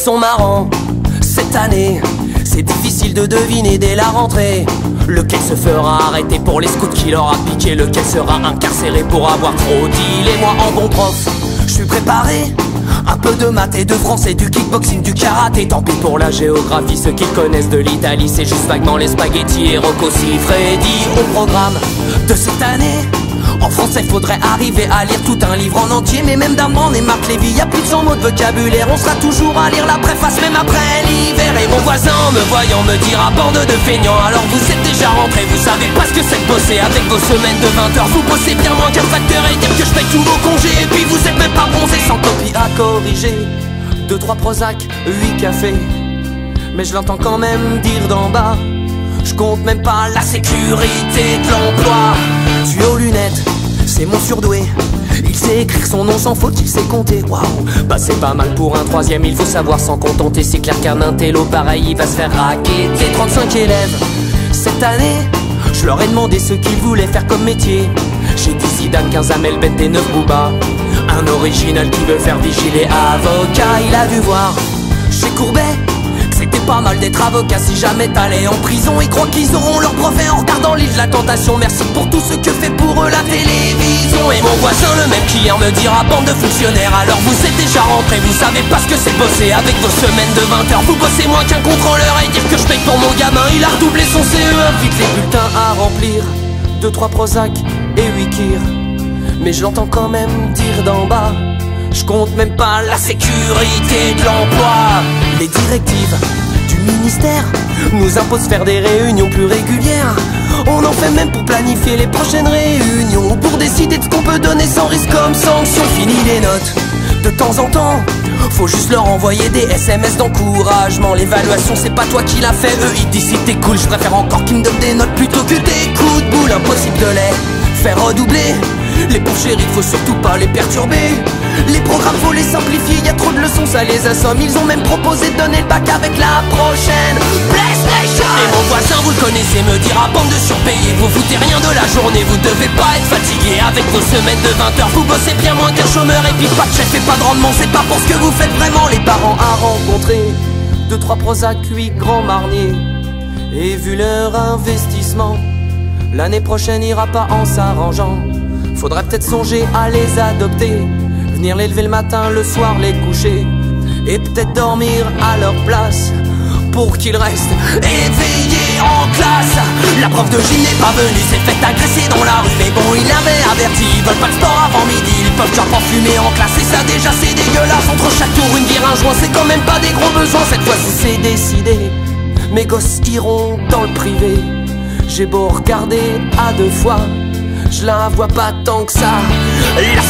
sont marrants. Cette année, c'est difficile de deviner dès la rentrée lequel se fera arrêter pour les scouts qui leur a piqué, lequel sera incarcéré pour avoir trop dit. Et moi en bon prof, je suis préparé. Un peu de maths et de français, du kickboxing, du karaté. Tant pis pour la géographie, ceux qui connaissent de l'Italie, c'est juste vaguement les spaghettis et Rocco Siffredi. Au programme de cette année, en français faudrait arriver à lire tout un livre en entier. Mais même d'Armand et Marc Lévy, y'a plus de 100 mots de vocabulaire. On sera toujours à lire la préface même après l'hiver. Et mon voisin en me voyant me dira bande de feignants. Alors vous êtes déjà rentrés, vous savez pas ce que c'est de bosser avec vos semaines de 20 heures. Vous bossez bien moins qu'un facteur et dire que je paye tous vos congés. Et puis vous êtes même pas bronzés, sans copie à corriger. 2-3 Prozac, 8 cafés. Mais je l'entends quand même dire d'en bas. Je compte même pas la sécurité de l'emploi. Tu es aux lunettes, c'est mon surdoué. Il sait écrire son nom sans faute, il sait compter. Waouh, bah c'est pas mal pour un troisième. Il faut savoir s'en contenter. C'est clair qu'un intello pareil, il va se faire raqueter. 35 élèves cette année, je leur ai demandé ce qu'ils voulaient faire comme métier. J'ai dit Zidane, 15 Amel Bent et 9 Booba. Un original qui veut faire vigiler avocat. Il a dû voir chez Courbet c'était pas mal d'être avocat si jamais t'allais en prison. Ils croient qu'ils auront leur brevet en regardant l'île de la tentation. Merci pour tout ce que fait pour eux la télévision. Et mon voisin le même qui hier me dira bande de fonctionnaires. Alors vous êtes déjà rentrés, vous savez pas ce que c'est bosser avec vos semaines de 20 heures. Vous bossez moins qu'un contrôleur et dire que je paye pour mon gamin. Il a redoublé son CE1. Vite les bulletins à remplir, 2-3 Prozac et 8 Kir. Mais je l'entends quand même dire d'en bas. Je compte même pas la sécurité de l'emploi. Les directives du ministère nous imposent faire des réunions plus régulières. On en fait même pour planifier les prochaines réunions, pour décider de ce qu'on peut donner sans risque comme sanction. Fini les notes, de temps en temps faut juste leur envoyer des SMS d'encouragement. L'évaluation c'est pas toi qui l'a fait, eux ils disent si t'es cool. Je préfère encore qu'ils me donnent des notes plutôt que des coups de boule. Impossible de les faire redoubler. Les pauvres chéris, faut surtout pas les perturber. Les programmes, faut les simplifier, y a trop de leçons, ça les assomme. Ils ont même proposé de donner le bac avec la prochaine PlayStation. Et mon voisin, vous le connaissez, me dira bande de surpayés. Vous foutez rien de la journée, vous devez pas être fatigué. Avec vos semaines de 20 heures, vous bossez bien moins qu'un chômeur. Et puis pas de chef et pas de rendement, c'est pas pour ce que vous faites vraiment. Les parents à rencontrer, 2-3 Prozac, 8 grands marniers. Et vu leur investissement, l'année prochaine ira pas en s'arrangeant. Faudrait peut-être songer à les adopter, venir les lever le matin, le soir les coucher, et peut-être dormir à leur place pour qu'ils restent éveillés en classe. La prof de gym n'est pas venue, s'est fait agresser dans la rue. Mais bon, il avait averti, ils veulent pas de sport avant midi. Ils peuvent déjà pas fumer en classe, et ça déjà c'est dégueulasse. Entre chaque tour une bière, un joint, c'est quand même pas des gros besoins. Cette fois-ci c'est décidé, mes gosses iront dans le privé. J'ai beau regarder à 2 fois, je la vois pas tant que ça. La